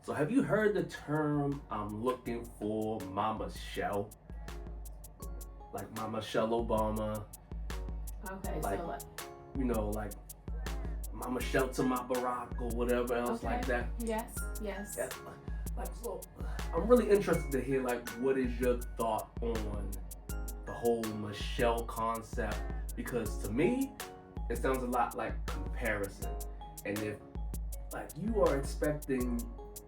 So have you heard the term "I'm looking for my Michelle"? Like my Michelle Obama, Okay, like so like my Michelle to my Barack or whatever else okay. like that. Yes, yes. Yeah, like so. I'm really interested to hear like what is your thought on the whole Michelle concept because to me it sounds a lot like comparison. And if like you are expecting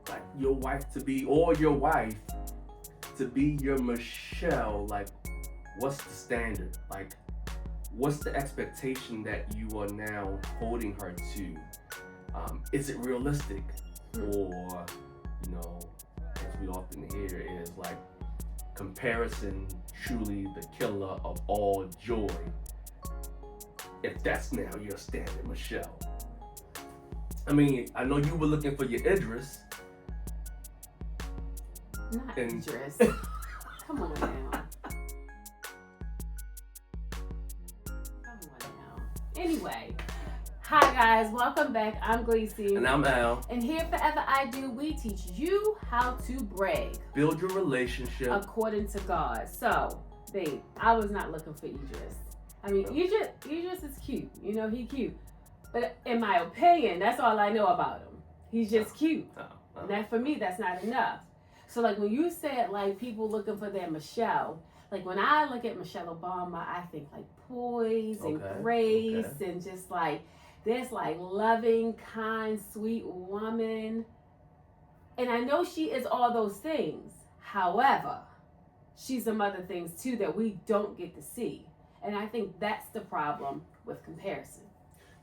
like your wife to be or your wife to be your Michelle, like what's the standard? Like what's the expectation that you are now holding her to? Is it realistic? Or, as we often hear, is like comparison truly the killer of all joy? If that's now your standard, Michelle. I mean, I know you were looking for your Idris. Not Idris. Come on now. Anyway, hi guys, welcome back. I'm Gleacy. And I'm Al. And here Forever I Do, we teach you how to brag. Build your relationship. According to God. So, babe, I was not looking for Idris. I mean, Idris is cute. You know, he cute. But in my opinion, that's all I know about him. He's just cute. And that for me, that's not enough. So like when you said like people looking for their Michelle, like when I look at Michelle Obama, I think like poise and grace and just like this like loving, kind, sweet woman. And I know she is all those things. However, she's some other things too that we don't get to see. And I think that's the problem with comparison.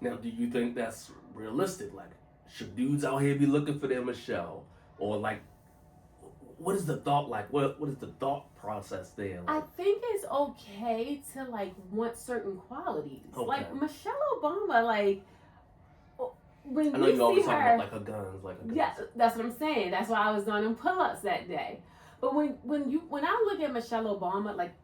Now, do you think that's realistic? Like, should dudes out here be looking for their Michelle? Or like, what is the thought like? What is the thought process there? Like, I think it's okay to like want certain qualities. Okay. Like Michelle Obama, like when I know you you always see talk her, about like her guns, yeah, that's what I'm saying. That's why I was doing them pull-ups that day. But when I look at Michelle Obama, like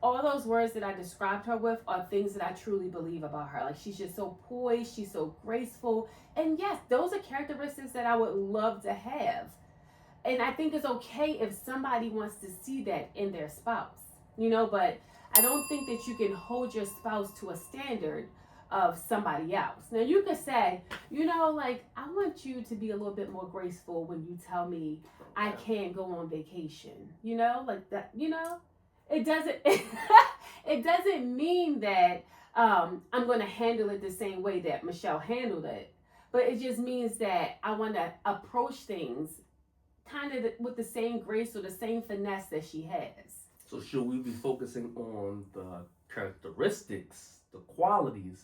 all those words that I described her with are things that I truly believe about her. Like she's just so poised, she's so graceful, and yes, those are characteristics that I would love to have. And I think it's okay if somebody wants to see that in their spouse, but I don't think that you can hold your spouse to a standard of somebody else. Now you could say, like, I want you to be a little bit more graceful when you tell me I can't go on vacation, like that, it doesn't, it doesn't mean that I'm going to handle it the same way that Michelle handled it, but it just means that I want to approach things kind of with the same grace or the same finesse that she has. So should we be focusing on the characteristics, the qualities,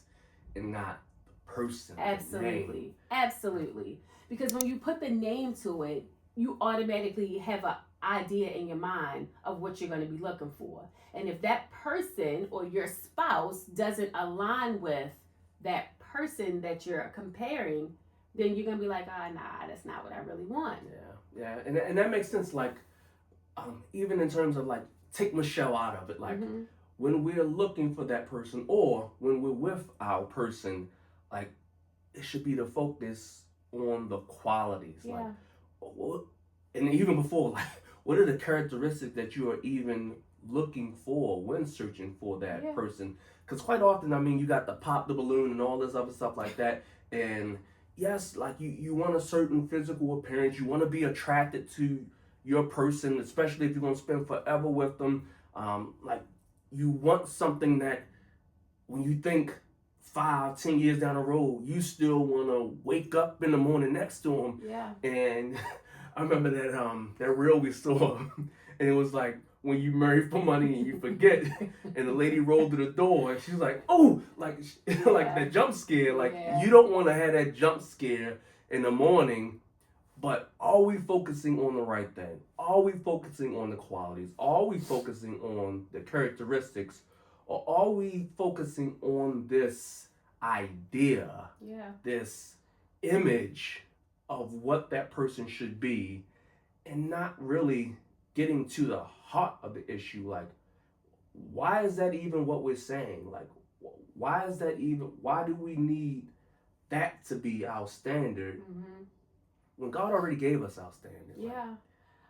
and not the person? Absolutely. Absolutely. Because when you put the name to it, you automatically have an idea in your mind of what you're going to be looking for. And if that person or your spouse doesn't align with that person that you're comparing, then you're going to be like, nah, that's not what I really want. Yeah, and that makes sense. Like, even in terms of like, take Michelle out of it. Like, when we're looking for that person or when we're with our person, like, it should be the focus on the qualities. Yeah. Like, and even before, like, what are the characteristics that you are even looking for when searching for that person? Because quite often, I mean, you got to pop the balloon and all this other stuff like that. And yes, like you want a certain physical appearance. You want to be attracted to your person, especially if you're going to spend forever with them. Like you want something that when you think 5-10 years down the road, you still want to wake up in the morning next to them. Yeah. And I remember that reel we saw, and it was like, when you marry for money and you forget, and the lady rolled to the door, and she's like, oh, like that jump scare. Like, you don't want to have that jump scare in the morning, but are we focusing on the right thing? Are we focusing on the qualities? Are we focusing on the characteristics? Or are we focusing on this idea, this image of what that person should be, and not really getting to the heart of the issue? Like, why is that even what we're saying? Like, why do we need that to be our standard when God already gave us our standard? Yeah.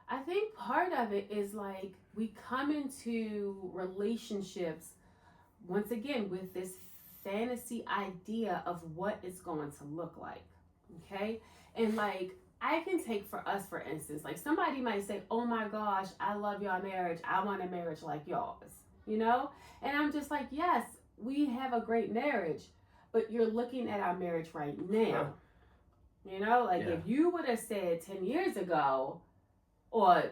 I think part of it is like we come into relationships once again with this fantasy idea of what it's going to look like. Okay? And like I can take for us, for instance, like somebody might say, oh my gosh, I love your marriage. I want a marriage like yours, you know? And I'm just like, yes, we have a great marriage, but you're looking at our marriage right now. You know, like if you would have said 10 years ago or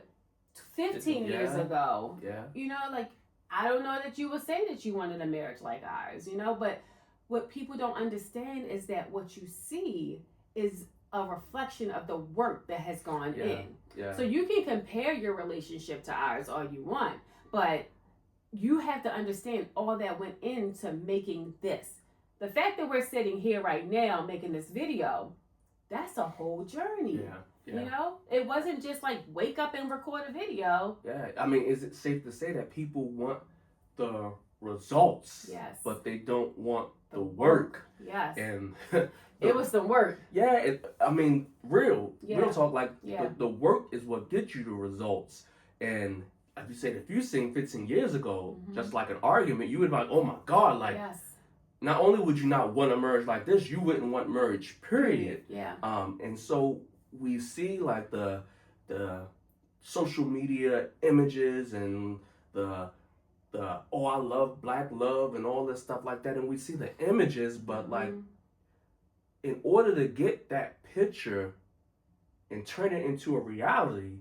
15 years ago, you know, like I don't know that you would say that you wanted a marriage like ours, you know, but what people don't understand is that what you see is a reflection of the work that has gone in. Yeah. So you can compare your relationship to ours all you want, but you have to understand all that went into making this. The fact that we're sitting here right now making this video, that's a whole journey. Yeah. You know, it wasn't just like wake up and record a video. Yeah, I mean, is it safe to say that people want the results, but they don't want the work? Yes. And it was some work. Yeah, I mean, real talk. Like the work is what gets you the results. And like you said, if you seen 15 years ago, just like an argument, you would be like, oh my God, like. Not only would you not want a marriage like this, you wouldn't want marriage, period. Yeah. And so we see like the social media images and the oh, I love black love and all this stuff like that, and we see the images, but like in order to get that picture and turn it into a reality,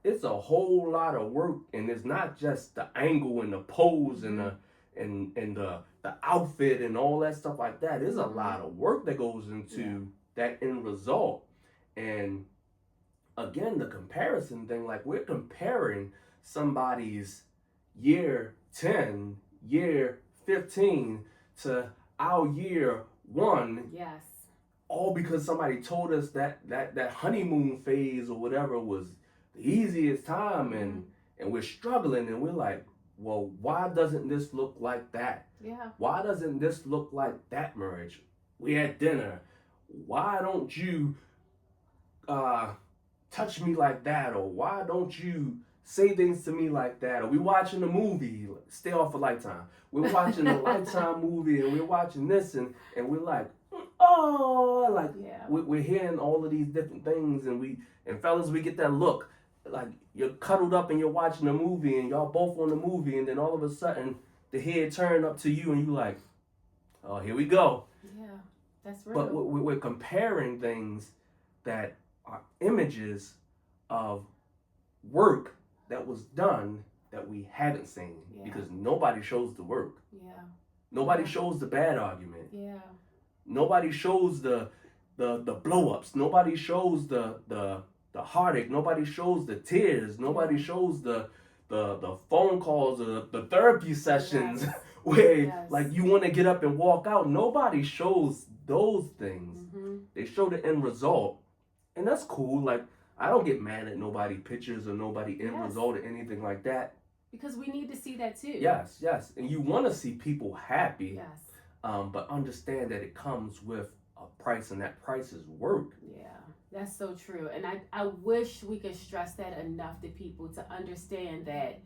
it's a whole lot of work, and it's not just the angle and the pose and the outfit and all that stuff like that. There's a lot of work that goes into that end result. And again, the comparison thing, like we're comparing somebody's year 10, year 15 to our year 1. Yes. All because somebody told us that honeymoon phase or whatever was the easiest time, and we're struggling, and we're like, well, why doesn't this look like that? Yeah. Why doesn't this look like that marriage? We had dinner. Why don't you touch me like that? Or why don't you say things to me like that? Or we watching a movie, stay off of Lifetime. We're watching a Lifetime movie, and we're watching this, and we're like, oh, like we're hearing all of these different things, and fellas, we get that look. Like you're cuddled up and you're watching a movie and y'all both on the movie, and then all of a sudden the head turned up to you and you like, oh, here we go. Yeah, that's real. But we're comparing things that are images of work that was done that we haven't seen, because nobody shows the work. Yeah. Nobody shows the bad argument. Yeah. Nobody shows the blow-ups. Nobody shows the heartache. Nobody shows the tears. Nobody shows the phone calls or the therapy sessions where like you want to get up and walk out. Nobody shows those things. They show the end result, and that's cool. Like I don't get mad at nobody pictures or nobody end result or anything like that, because we need to see that too. Yes, and you want to see people happy. But understand that it comes with a price, and that price is work. Yeah. That's so true. And I wish we could stress that enough to people to understand that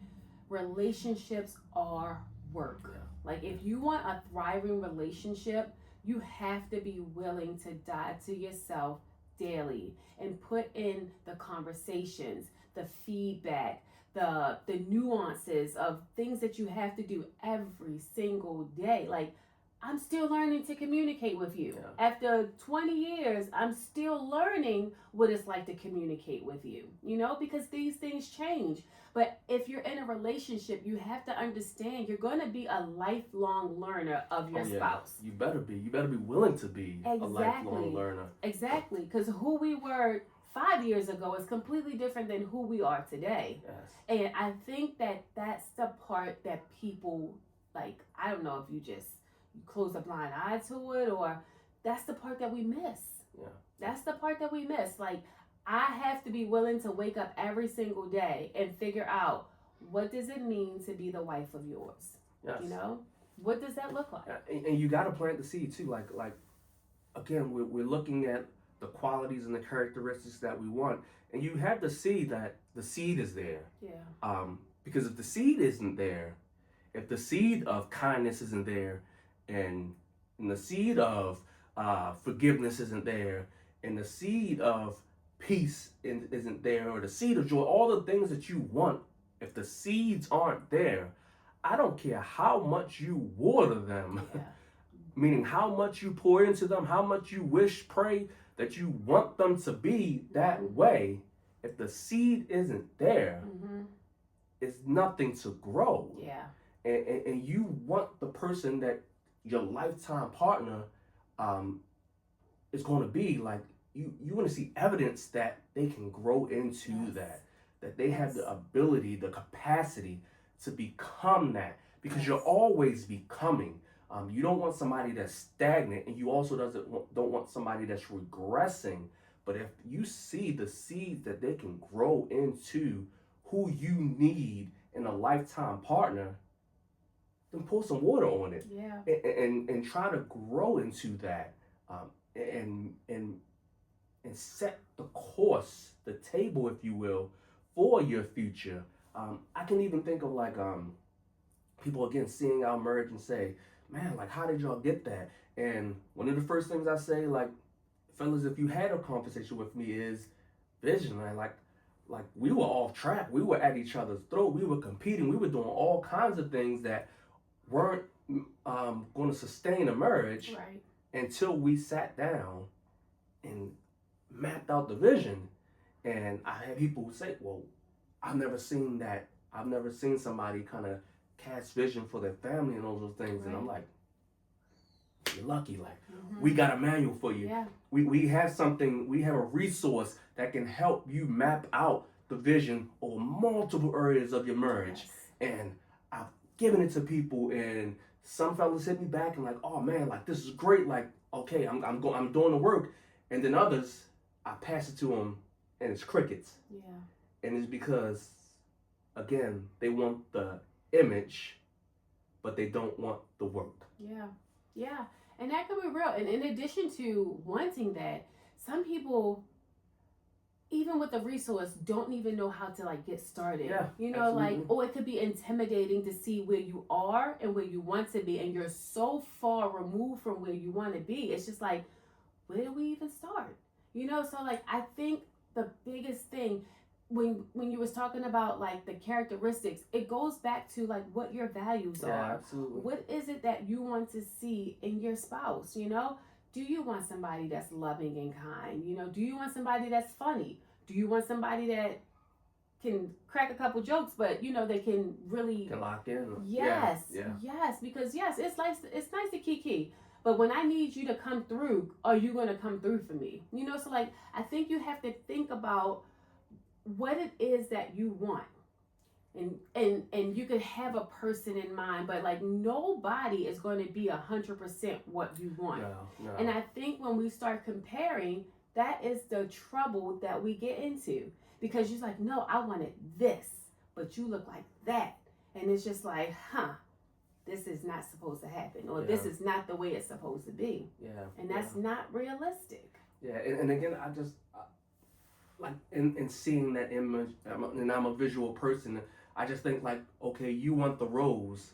relationships are work. Like if you want a thriving relationship, you have to be willing to die to yourself daily and put in the conversations, the feedback, the nuances of things that you have to do every single day. Like I'm still learning to communicate with you. After 20 years, I'm still learning what it's like to communicate with you, you know, because these things change. But if you're in a relationship, you have to understand you're going to be a lifelong learner of your spouse. You better be. You better be willing to be a lifelong learner. Exactly. Because who we were 5 years ago is completely different than who we are today. And I think that that's the part that people, like, I don't know if you just close a blind eye to it, or that's the part that we miss. That's the part that we miss. Like I have to be willing to wake up every single day and figure out, what does it mean to be the wife of yours? You know, what does that look like? And you got to plant the seed too. Like again, we're looking at the qualities and the characteristics that we want. And you have to see that the seed is there. Yeah. Because if the seed isn't there, if the seed of kindness isn't there, and, and the seed of forgiveness isn't there, and the seed of peace isn't there, or the seed of joy, all the things that you want, if the seeds aren't there, I don't care how much you water them, Yeah. meaning how much you pour into them, how much you wish, pray that you want them to be that way. If the seed isn't there, it's nothing to grow. Yeah. And you want the person that your lifetime partner is going to be like, you want to see evidence that they can grow into that they have the ability, the capacity to become that, because you're always becoming. You don't want somebody that's stagnant, and you also don't want somebody that's regressing. But if you see the seeds that they can grow into who you need in a lifetime partner, then pour some water on it. Yeah. And try to grow into that, and set the course, the table, if you will, for your future. I can even think of like people again seeing our marriage and say, man, like, how did y'all get that? And one of the first things I say, like, fellas, if you had a conversation with me, is vision, man. Like we were off track. We were at each other's throat. We were competing. We were doing all kinds of things that weren't going to sustain a marriage until we sat down and mapped out the vision. And I had people who say, well, I've never seen that. I've never seen somebody kind of cast vision for their family and all those things. And I'm like, you're lucky. Like, we got a manual for you. Yeah. We have something, we have a resource that can help you map out the vision over multiple areas of your marriage. And I've given it to people, and some fellas hit me back and like, oh man, like, this is great. Like, okay, I'm doing the work. And then others, I pass it to them and it's crickets. Yeah. And it's because, again, they want the image, but they don't want the work. Yeah. Yeah. And that could be real. And in addition to wanting that, some people, even with the resource, don't even know how to like get started. Yeah, you know, absolutely. like, or it could be intimidating to see where you are and where you want to be, and you're so far removed from where you want to be. It's just like, where do we even start? You know, so like, I think the biggest thing when you was talking about like the characteristics, it goes back to like what your values are. Yeah, absolutely. What is it that you want to see in your spouse? You know, do you want somebody that's loving and kind? You know, do you want somebody that's funny? Do you want somebody that can crack a couple jokes, but you know, they can really lock in? Yes. Yeah. Yes, because yes, it's nice to kiki. But when I need you to come through, are you going to come through for me? You know, so like, I think you have to think about what it is that you want. And you could have a person in mind, but like, nobody is going to be 100% what you want. No. And I think when we start comparing, that is the trouble that we get into, because you're like, no, I wanted this, but you look like that. And it's just like, this is not supposed to happen, or this is not the way it's supposed to be. Yeah. And that's not realistic. Yeah, and again, I just, like, in seeing that image, and I'm a visual person, I just think like, okay, you want the rose,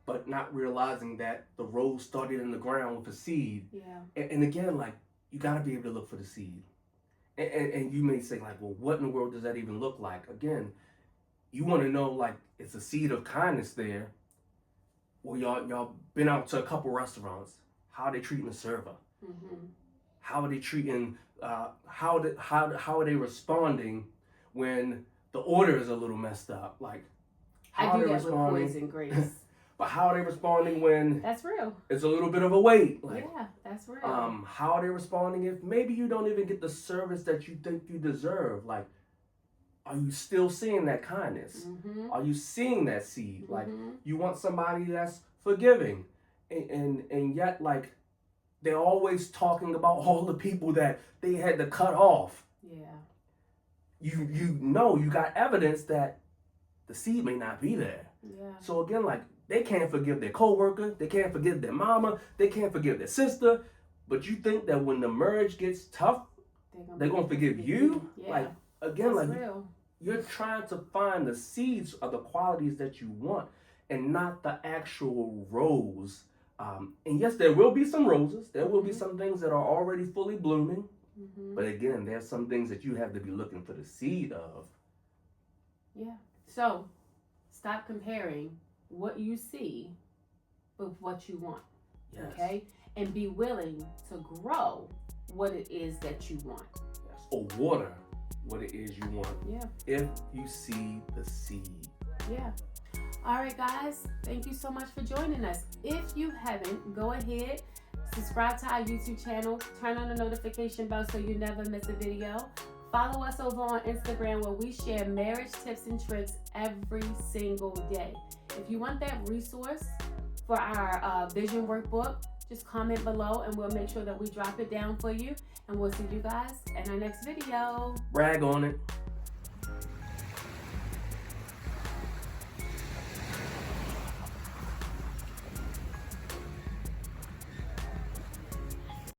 but not realizing that the rose started in the ground with a seed. Yeah. And again, like, you got to be able to look for the seed. And you may say like, well, what in the world does that even look like? Again, you want to know, like, it's a seed of kindness there. Well, y'all been out to a couple restaurants. How are they treating the server? How are they treating? How are they responding when the order is a little messed up? Like, how I do are they that responding? with Poison Grace. But how are they responding when That's real. it's a little bit of a wait? Like, Yeah, that's real. how are they responding if maybe you don't even get the service that you think you deserve? Like, are you still seeing that kindness? Are you seeing that seed? Like, you want somebody that's forgiving, and yet, like, they're always talking about all the people that they had to cut off. Yeah. You know, you got evidence that the seed may not be there. Yeah. So again, like, they can't forgive their coworker, they can't forgive their mama, they can't forgive their sister, but you think that when the marriage gets tough, they're gonna forgive you. Yeah. Like again, That's like real. you're trying to find the seeds of the qualities that you want, and not the actual rose. And yes, there will be some roses. There will be some things that are already fully blooming. But again, there's some things that you have to be looking for the seed of. Yeah. So stop comparing what you see with what you want. Yes. Okay? And be willing to grow what it is that you want. Yes. Or water what it is you want. Yeah. If you see the seed. Yeah. All right, guys. Thank you so much for joining us. If you haven't, go ahead, subscribe to our YouTube channel, turn on the notification bell so you never miss a video. Follow us over on Instagram where we share marriage tips and tricks every single day. If you want that resource for our vision workbook, just comment below and we'll make sure that we drop it down for you. And we'll see you guys in our next video. Brag on it.